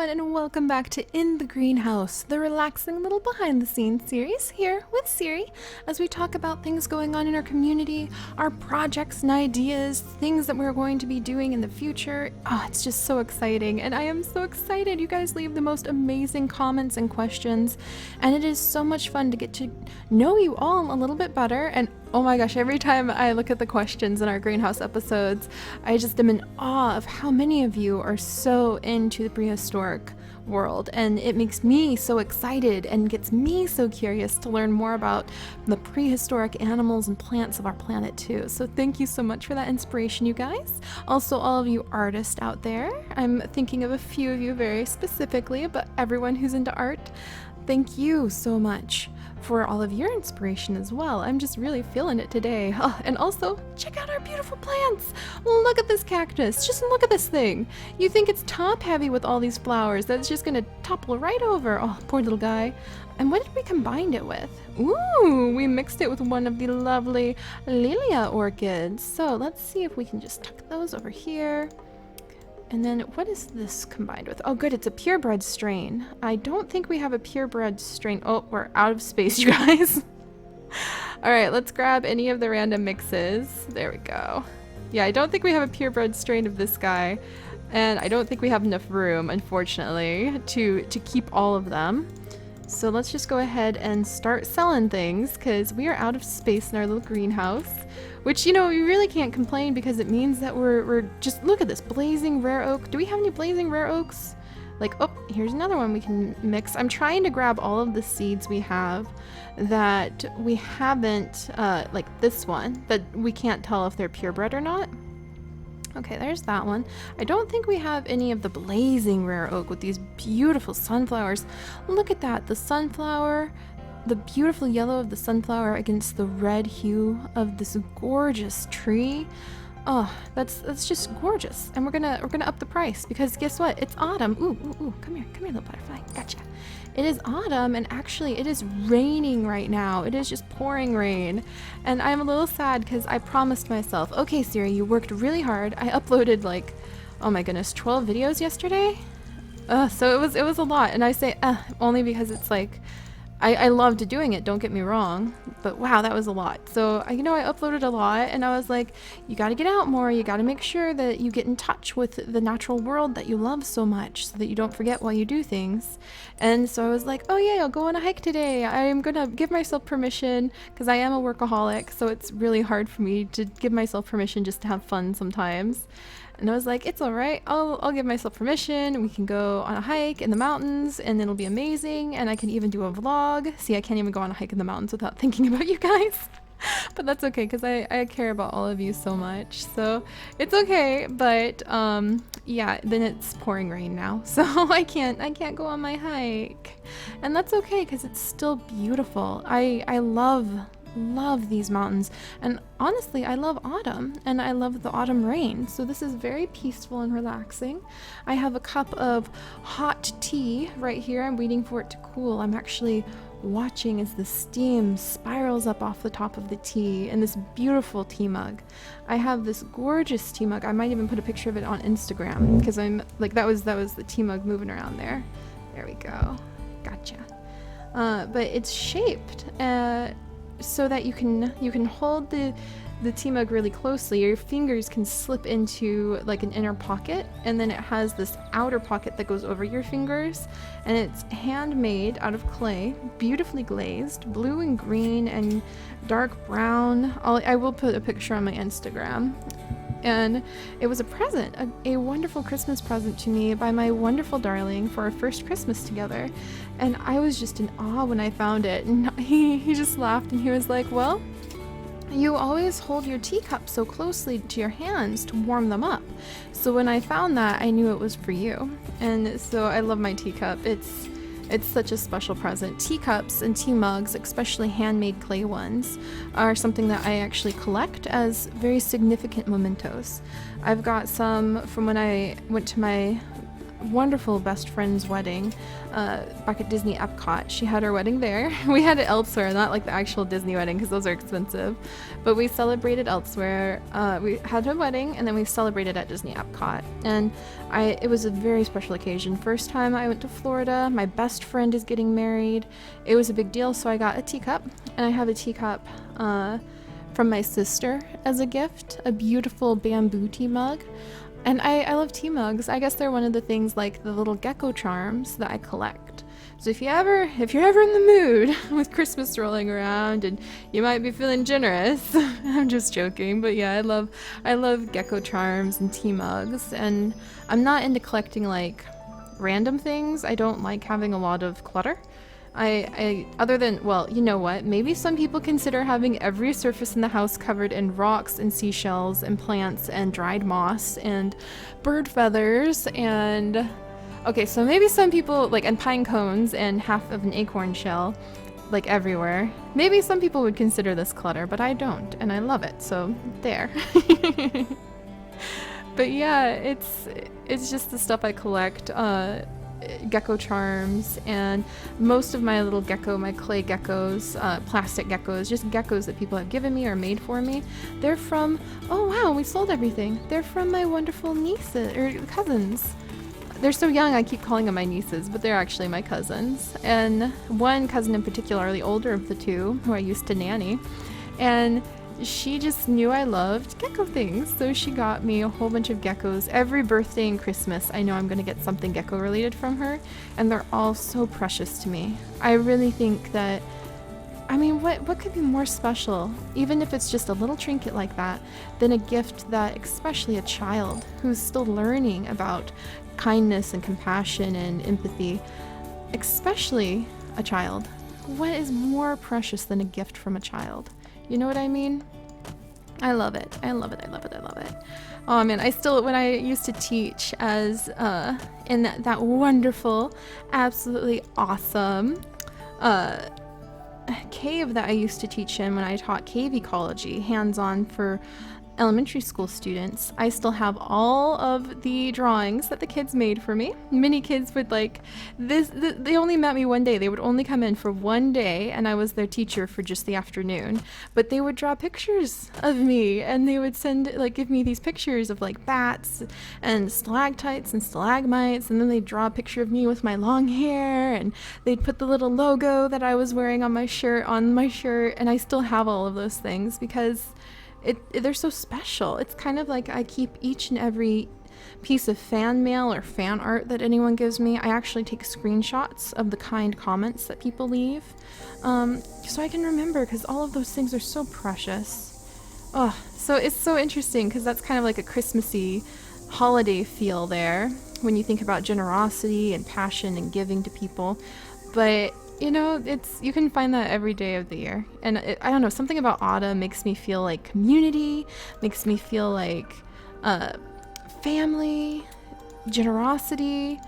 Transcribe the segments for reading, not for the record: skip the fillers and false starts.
everyone, and welcome back to In the Greenhouse, the relaxing little behind-the-scenes series here with Seri, as we talk about things going on in our community, our projects and ideas, things that we're going to be doing in the future. Oh, it's just so exciting, and I am so excited. You guys leave the most amazing comments and questions, and it is so much fun to get to know you all a little bit better. And oh my gosh, every time I look at the questions in our greenhouse episodes, I just am in awe of how many of you are so into the prehistoric world, and it makes me so excited and gets me so curious to learn more about the prehistoric animals and plants of our planet too. So thank you so much for that inspiration, you guys. Also, all of you artists out there, I'm thinking of a few of you very specifically, but everyone who's into art, thank you so much for all of your inspiration as well. I'm just really feeling it today. Oh, and also, check out our beautiful plants. Look at this cactus. Just look at this thing. You think it's top heavy with all these flowers. That's just gonna topple right over. Oh, poor little guy. And what did we combine it with? Ooh, we mixed it with one of the lovely Lilia orchids. So let's see if we can just tuck those over here. And then what is this combined with? Oh good, it's a purebred strain. I don't think we have a purebred strain. Oh, we're out of space, you guys. Alright, let's grab any of the random mixes. There we go. Yeah, I don't think we have a purebred strain of this guy. And I don't think we have enough room, unfortunately, to keep all of them. So let's just go ahead and start selling things, because we are out of space in our little greenhouse. Which, you know, you really can't complain, because it means that we're just, look at this, blazing rare oak. Do we have any blazing rare oaks? Like, oh, here's another one we can mix. I'm trying to grab all of the seeds we have that we haven't, like this one, that we can't tell if they're purebred or not. Okay, there's that one. I don't think we have any of the blazing rare oak with these beautiful sunflowers. Look at that, the sunflower, the beautiful yellow of the sunflower against the red hue of this gorgeous tree. Oh, that's just gorgeous. And we're gonna up the price, because guess what? It's autumn. Ooh, come here, little butterfly. Gotcha. It is autumn, and actually it is raining right now. It is just pouring rain. And I'm a little sad because I promised myself, okay, Seri, you worked really hard. I uploaded like, oh my goodness, 12 videos yesterday. So it was a lot. And I say only because it's like, I loved doing it, don't get me wrong, but wow, that was a lot. So, you know, I uploaded a lot, and I was like, you gotta get out more, you gotta make sure that you get in touch with the natural world that you love so much, so that you don't forget while you do things. And so I was like, oh yeah, I'll go on a hike today. I am gonna give myself permission, because I am a workaholic, so it's really hard for me to give myself permission just to have fun sometimes. And I was like, it's alright, I'll give myself permission, we can go on a hike in the mountains, and it'll be amazing, and I can even do a vlog. See, I can't even go on a hike in the mountains without thinking about you guys. But that's okay, because I care about all of you so much, so it's okay. But yeah, then it's pouring rain now, so I can't go on my hike. And that's okay, because it's still beautiful. I love these mountains, and honestly I love autumn, and I love the autumn rain, so this is very peaceful and relaxing. I have a cup of hot tea right here. I'm waiting for it to cool. I'm actually watching as the steam spirals up off the top of the tea in this beautiful tea mug. I have this gorgeous tea mug. I might even put a picture of it on Instagram, because I'm like, that was the tea mug moving around there. There we go. Gotcha. But it's shaped so that you can hold the tea mug really closely. Your fingers can slip into like an inner pocket, and then it has this outer pocket that goes over your fingers, and it's handmade out of clay, beautifully glazed, blue and green and dark brown. I will put a picture on my Instagram. And it was a present, a wonderful Christmas present to me by my wonderful darling for our first Christmas together. And I was just in awe when I found it. And he just laughed, and he was like, well, you always hold your teacup so closely to your hands to warm them up. So when I found that, I knew it was for you. And so I love my teacup. It's such a special present. Teacups and tea mugs, especially handmade clay ones, are something that I actually collect as very significant mementos. I've got some from when I went to my wonderful best friend's wedding back at Disney Epcot. She had her wedding there. We had it elsewhere, not like the actual Disney wedding because those are expensive, but we celebrated elsewhere. We had a wedding and then we celebrated at Disney Epcot, and it was a very special occasion. First time I went to Florida. My best friend is getting married. It was a big deal, so I got a teacup, and I have a teacup from my sister as a gift, a beautiful bamboo tea mug. And I love tea mugs. I guess they're one of the things like the little gecko charms that I collect. So if you're ever in the mood with Christmas rolling around and you might be feeling generous, I'm just joking, but yeah, I love gecko charms and tea mugs, and I'm not into collecting like random things. I don't like having a lot of clutter. I other than, well, you know what, maybe some people consider having every surface in the house covered in rocks and seashells and plants and dried moss and bird feathers and okay, so maybe some people like, and pine cones and half of an acorn shell like everywhere. Maybe some people would consider this clutter, but I don't, and I love it, so there. But yeah, it's just the stuff I collect. Gecko charms, and most of my little gecko, my clay geckos, plastic geckos, just geckos that people have given me or made for me, they're from, oh wow, we sold everything. They're from my wonderful nieces, or cousins. They're so young I keep calling them my nieces, but they're actually my cousins. And one cousin in particular, the older of the two, who I used to nanny, and she just knew I loved gecko things, so she got me a whole bunch of geckos. Every birthday and Christmas, I know I'm going to get something gecko related from her, and they're all so precious to me. I really think that, I mean, what could be more special, even if it's just a little trinket like that, than a gift that, especially a child who's still learning about kindness and compassion and empathy, especially a child. What is more precious than a gift from a child? You know what I mean? I love it. I love it. I love it. I love it. Oh man, when I used to teach as in that wonderful, absolutely awesome cave that I used to teach in when I taught cave ecology, hands-on for elementary school students, I still have all of the drawings that the kids made for me. Many kids would like this, they only met me one day. They would only come in for one day, and I was their teacher for just the afternoon. But they would draw pictures of me, and they would give me these pictures of like bats and stalactites and stalagmites, and then they'd draw a picture of me with my long hair, and they'd put the little logo that I was wearing on my shirt, and I still have all of those things because they're so special. It's kind of like I keep each and every piece of fan mail or fan art that anyone gives me. I actually take screenshots of the kind comments that people leave, so I can remember, because all of those things are so precious. Oh, so it's so interesting because that's kind of like a Christmassy holiday feel there when you think about generosity and passion and giving to people. But you know, you can find that every day of the year. And I don't know, something about autumn makes me feel like community, makes me feel like family, generosity.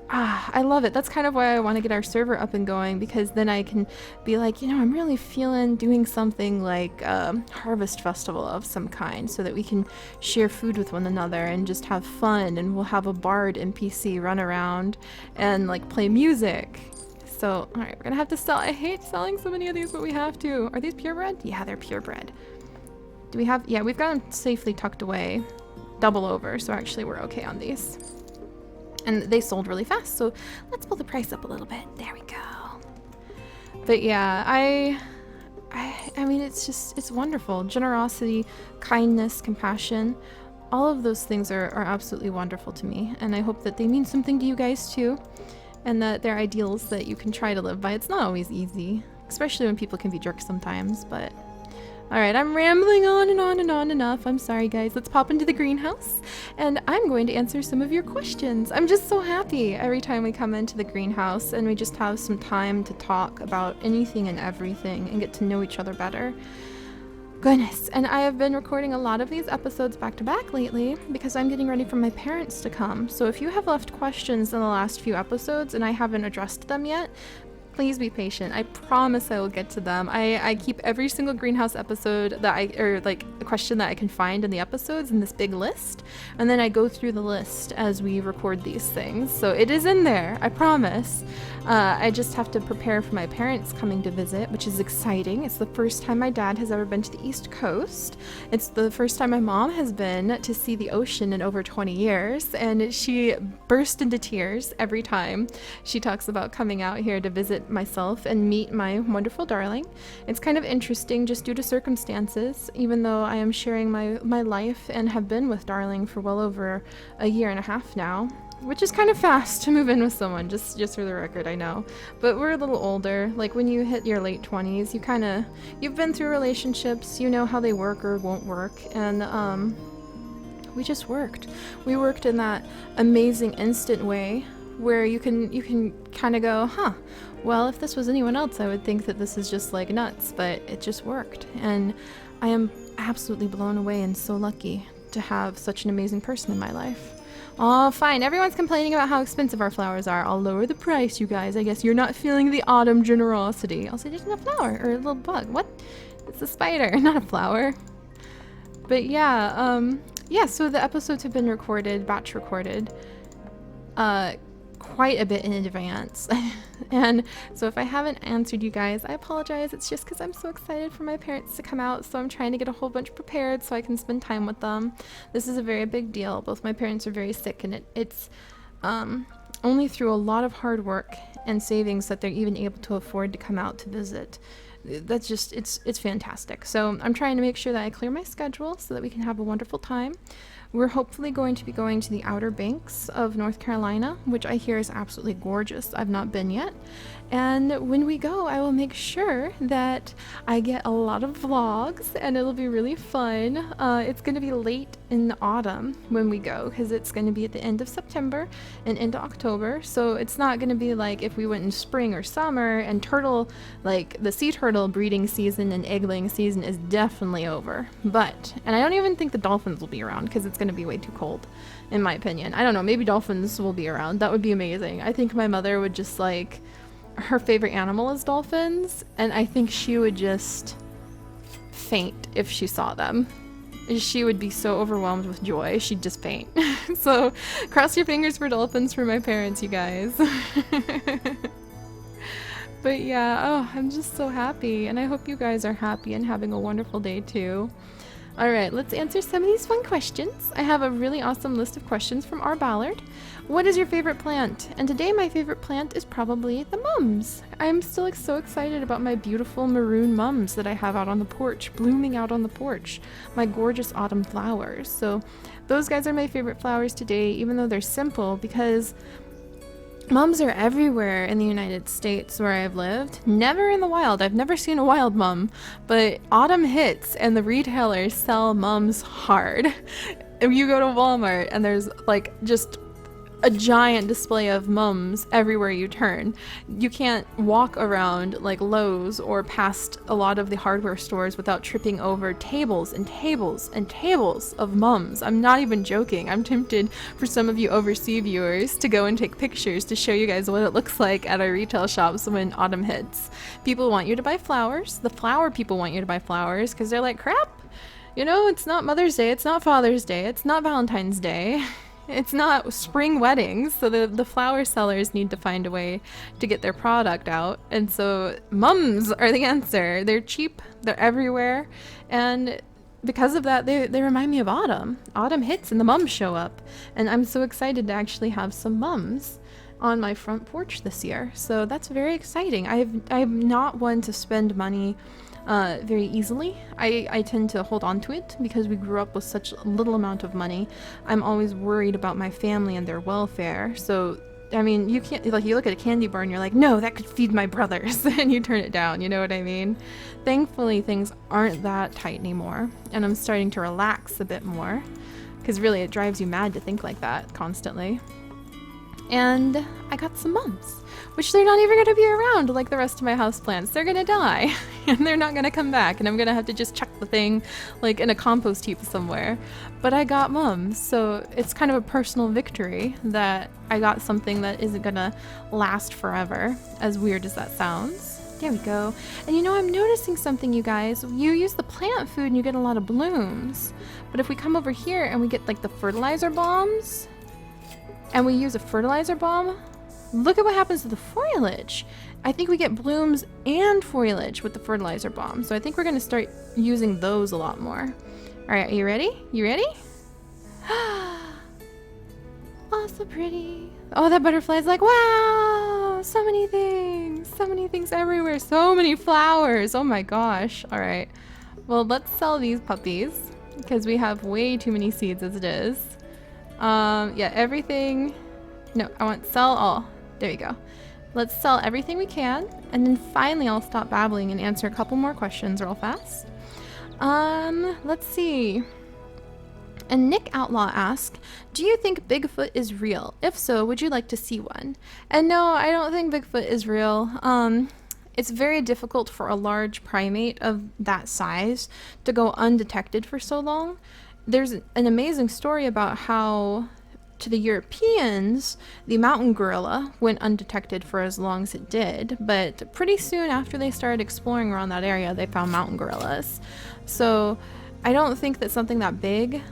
I love it. That's kind of why I want to get our server up and going, because then I can be like, you know, I'm really feeling doing something like harvest festival of some kind, so that we can share food with one another and just have fun, and we'll have a bard NPC run around and like play music. So, alright, we're gonna have to sell. I hate selling so many of these, but we have to. Are these purebred? Yeah, they're purebred. Do we have, yeah, we've got them safely tucked away, double over, so actually we're okay on these. And they sold really fast, so let's pull the price up a little bit. There we go. But yeah, I mean, it's wonderful. Generosity, kindness, compassion, all of those things are absolutely wonderful to me, and I hope that they mean something to you guys too. And that they're ideals that you can try to live by. It's not always easy, especially when people can be jerks sometimes, but... Alright, I'm rambling on and on and on enough. I'm sorry, guys. Let's pop into the greenhouse, and I'm going to answer some of your questions. I'm just so happy every time we come into the greenhouse and we just have some time to talk about anything and everything and get to know each other better. Goodness, and I have been recording a lot of these episodes back to back lately because I'm getting ready for my parents to come. So if you have left questions in the last few episodes and I haven't addressed them yet, Please be patient. I promise I will get to them. I keep every single greenhouse episode a question that I can find in the episodes in this big list, and then I go through the list as we record these things. So it is in there, I promise. I just have to prepare for my parents coming to visit, which is exciting. It's the first time my dad has ever been to the East Coast. It's the first time my mom has been to see the ocean in over 20 years, and she burst into tears every time she talks about coming out here to visit myself and meet my wonderful darling. It's kind of interesting just due to circumstances, even though I am sharing my life and have been with darling for well over a year and a half now, which is kind of fast to move in with someone, just for the record, I know. But we're a little older. Like when you hit your late 20s, you've been through relationships, you know how they work or won't work, and we just worked. We worked in that amazing instant way where you can kind of go, well, if this was anyone else, I would think that this is just like nuts, but it just worked. And I am absolutely blown away and so lucky to have such an amazing person in my life. Oh, fine. Everyone's complaining about how expensive our flowers are. I'll lower the price, you guys. I guess you're not feeling the autumn generosity. I'll say just a flower or a little bug. What? It's a spider, not a flower. But yeah, so the episodes have been recorded, batch recorded, quite a bit in advance. And so if I haven't answered you guys, I apologize. It's just because I'm so excited for my parents to come out, so I'm trying to get a whole bunch prepared so I can spend time with them. This is a very big deal. Both my parents are very sick, and it's only through a lot of hard work and savings that they're even able to afford to come out to visit. That's just, it's fantastic. So I'm trying to make sure that I clear my schedule so that we can have a wonderful time. We're hopefully going to be going to the Outer Banks of North Carolina, which I hear is absolutely gorgeous. I've not been yet. And when we go, I will make sure that I get a lot of vlogs, and it'll be really fun. It's going to be late in the autumn when we go, because it's going to be at the end of September and into October. So it's not going to be like if we went in spring or summer, and the sea turtle breeding season and egg laying season is definitely over. And I don't even think the dolphins will be around, because it's going to be way too cold, in my opinion. I don't know, maybe dolphins will be around. That would be amazing. I think my mother would just her favorite animal is dolphins, and I think she would just faint if she saw them. She would be so overwhelmed with joy, she'd just faint. So cross your fingers for dolphins for my parents, you guys. But yeah, I'm just so happy, and I hope you guys are happy and having a wonderful day too. Alright, let's answer some of these fun questions. I have a really awesome list of questions from R. Ballard. What is your favorite plant? And today my favorite plant is probably the mums. I'm still so excited about my beautiful maroon mums that I have out on the porch, blooming out on the porch. My gorgeous autumn flowers. So those guys are my favorite flowers today, even though they're simple, because mums are everywhere in the United States where I've lived. Never in the wild. I've never seen a wild mum, but autumn hits and the retailers sell mums hard. If you go to Walmart and there's just a giant display of mums everywhere you turn. You can't walk around Lowe's or past a lot of the hardware stores without tripping over tables and tables and tables of mums. I'm not even joking. I'm tempted for some of you overseas viewers to go and take pictures to show you guys what it looks like at our retail shops when autumn hits. People want you to buy flowers. The flower people want you to buy flowers because they're like, crap, it's not Mother's Day, it's not Father's Day, it's not Valentine's Day. It's not spring weddings, so the flower sellers need to find a way to get their product out. And so mums are the answer. They're cheap, they're everywhere, and because of that, they remind me of autumn. Autumn hits and the mums show up, and I'm so excited to actually have some mums on my front porch this year. So that's very exciting. I'm not one to spend money very easily. I tend to hold on to it because we grew up with such little amount of money. I'm always worried about my family and their welfare. So, you can't, you look at a candy bar and you're like, no, that could feed my brothers, and you turn it down, you know what I mean? Thankfully, things aren't that tight anymore, and I'm starting to relax a bit more, because really it drives you mad to think like that constantly. And I got some mums, which they're not even going to be around like the rest of my houseplants. They're going to die and they're not going to come back, and I'm going to have to just chuck the thing like in a compost heap somewhere. But I got mums, so it's kind of a personal victory that I got something that isn't going to last forever, as weird as that sounds. There we go. And you know, I'm noticing something, you guys. You use the plant food and you get a lot of blooms. But if we come over here and we get like the fertilizer bombs, and we use a fertilizer bomb, look at what happens to the foliage. I think we get blooms and foliage with the fertilizer bomb. So I think we're gonna start using those a lot more. All right, are you ready? You ready? Oh, so pretty. Oh, that butterfly's like, wow, so many things everywhere, so many flowers. Oh my gosh. All right, well, let's sell these puppies because we have way too many seeds as it is. Yeah, everything. No, I want sell all. There you go. Let's sell everything we can, and then finally I'll stop babbling and answer a couple more questions real fast. Let's see. And Nick Outlaw asked, do you think Bigfoot is real? If so, would you like to see one? And no, I don't think Bigfoot is real. It's very difficult for a large primate of that size to go undetected for so long. There's an amazing story about how, to the Europeans, the mountain gorilla went undetected for as long as it did, but pretty soon after they started exploring around that area, they found mountain gorillas. So I don't think that something that big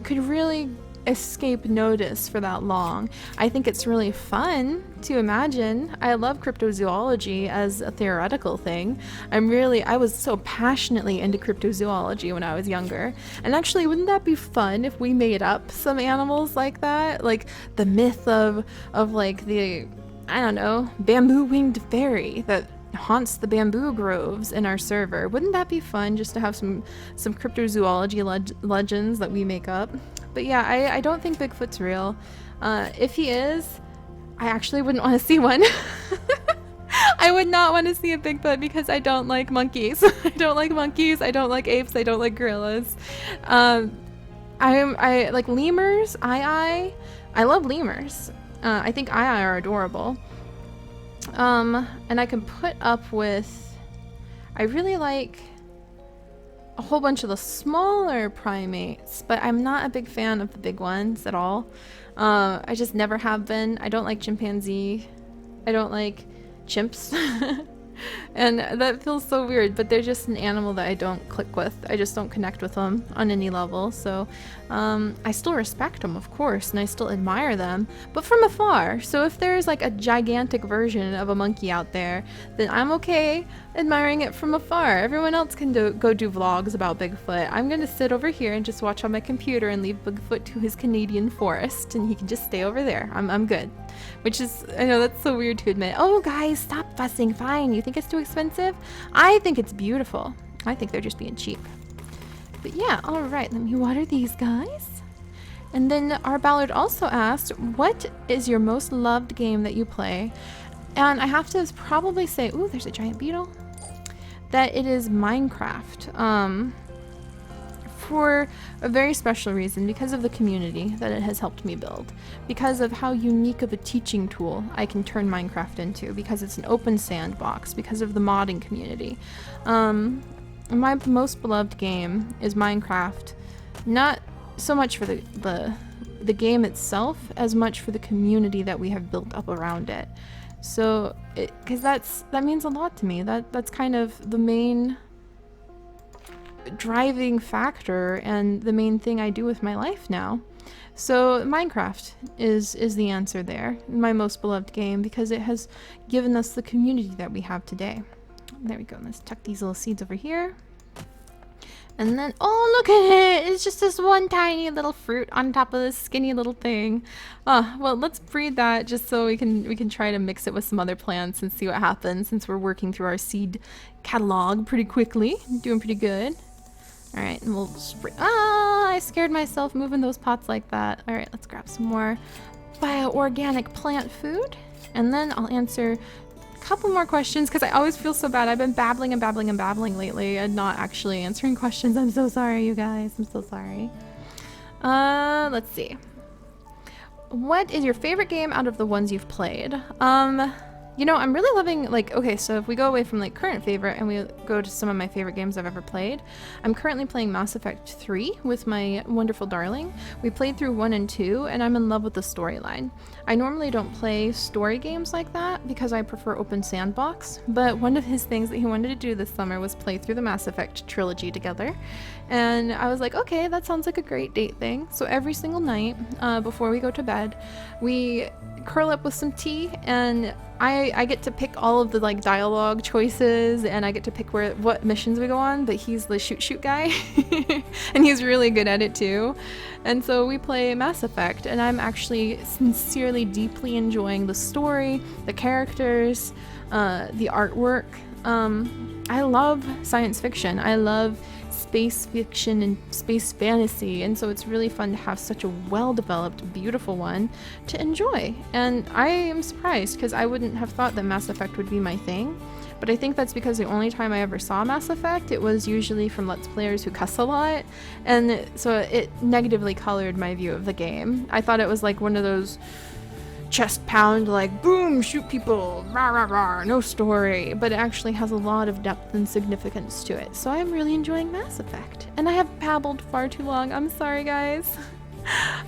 could really escape notice for that long. I think it's really fun to imagine. I love cryptozoology as a theoretical thing. I was so passionately into cryptozoology when I was younger. And actually, wouldn't that be fun if we made up some animals like that? Like the myth of like the, I don't know, bamboo-winged fairy that haunts the bamboo groves in our server. Wouldn't that be fun just to have some cryptozoology legends that we make up? But yeah, I don't think Bigfoot's real. If he is, I actually wouldn't want to see one. I would not want to see a Bigfoot because I don't like monkeys. I don't like monkeys, I don't like apes, I don't like gorillas. I like lemurs. I love lemurs. I think are adorable. And I can put up with, I really like a whole bunch of the smaller primates, but I'm not a big fan of the big ones at all. I just never have been. I don't like chimpanzee. I don't like chimps. And that feels so weird, but they're just an animal that I don't click with. I just don't connect with them on any level. So I still respect them, of course, and I still admire them, but from afar. So if there's like a gigantic version of a monkey out there, then I'm okay admiring it from afar. Everyone else can go do vlogs about Bigfoot. I'm gonna sit over here and just watch on my computer and leave Bigfoot to his Canadian forest, and he can just stay over there. I'm good. Which is, I know that's so weird to admit. Oh guys, stop fussing. Fine, you think it's too expensive? I think it's beautiful. I think they're just being cheap. But yeah, all right, let me water these guys. And then our Ballard also asked, what is your most loved game that you play? And I have to probably say, ooh, there's a giant beetle, that it is Minecraft. For a very special reason, because of the community that it has helped me build, because of how unique of a teaching tool I can turn Minecraft into, because it's an open sandbox, because of the modding community. My most beloved game is Minecraft, not so much for the game itself as much for the community that we have built up around it. So, because that means a lot to me. That's kind of the main driving factor and the main thing I do with my life now. So Minecraft is the answer there, my most beloved game, because it has given us the community that we have today. There we go. Let's tuck these little seeds over here. And then, oh, look at it! It's just this one tiny little fruit on top of this skinny little thing. Well, let's breed that just so we can try to mix it with some other plants and see what happens, since we're working through our seed catalog pretty quickly. Doing pretty good. All right, and we'll spray. Ah, I scared myself moving those pots like that. All right, let's grab some more bio-organic plant food, and then I'll answer a couple more questions because I always feel so bad. I've been babbling and babbling and babbling lately and not actually answering questions. I'm so sorry, you guys. I'm so sorry. Let's see. what is your favorite game out of the ones you've played? You know, I'm really loving, like, okay, so if we go away from like current favorite and we go to some of my favorite games I've ever played, I'm currently playing Mass Effect 3 with my wonderful darling. We played through 1 and 2 and I'm in love with the storyline. I normally don't play story games like that because I prefer open sandbox, but one of his things that he wanted to do this summer was play through the Mass Effect trilogy together. And I was like, okay, that sounds like a great date thing. So every single night before we go to bed, we curl up with some tea, and I get to pick all of the like dialogue choices, and I get to pick what missions we go on, but he's the shoot guy and he's really good at it too. And so we play Mass Effect, and I'm actually sincerely deeply enjoying the story, the characters, the artwork. I love science fiction. I love space fiction and space fantasy, and so it's really fun to have such a well-developed, beautiful one to enjoy. And I am surprised because I wouldn't have thought that Mass Effect would be my thing, but I think that's because the only time I ever saw Mass Effect, it was usually from Let's Players who cuss a lot, and so it negatively colored my view of the game. I thought it was like one of those chest pound, like boom, shoot people, rah rah rah, no story, but it actually has a lot of depth and significance to it. So I'm really enjoying Mass Effect, and I have babbled far too long. I'm sorry, guys.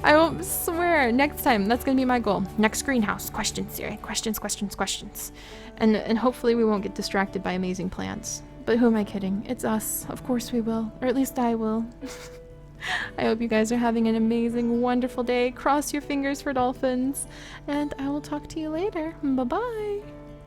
I won't swear. Next time, that's gonna be my goal. Next greenhouse, questions, Seri. Questions. And hopefully we won't get distracted by amazing plants. But who am I kidding? It's us. Of course we will, or at least I will. I hope you guys are having an amazing, wonderful day. Cross your fingers for dolphins, and I will talk to you later. Bye-bye.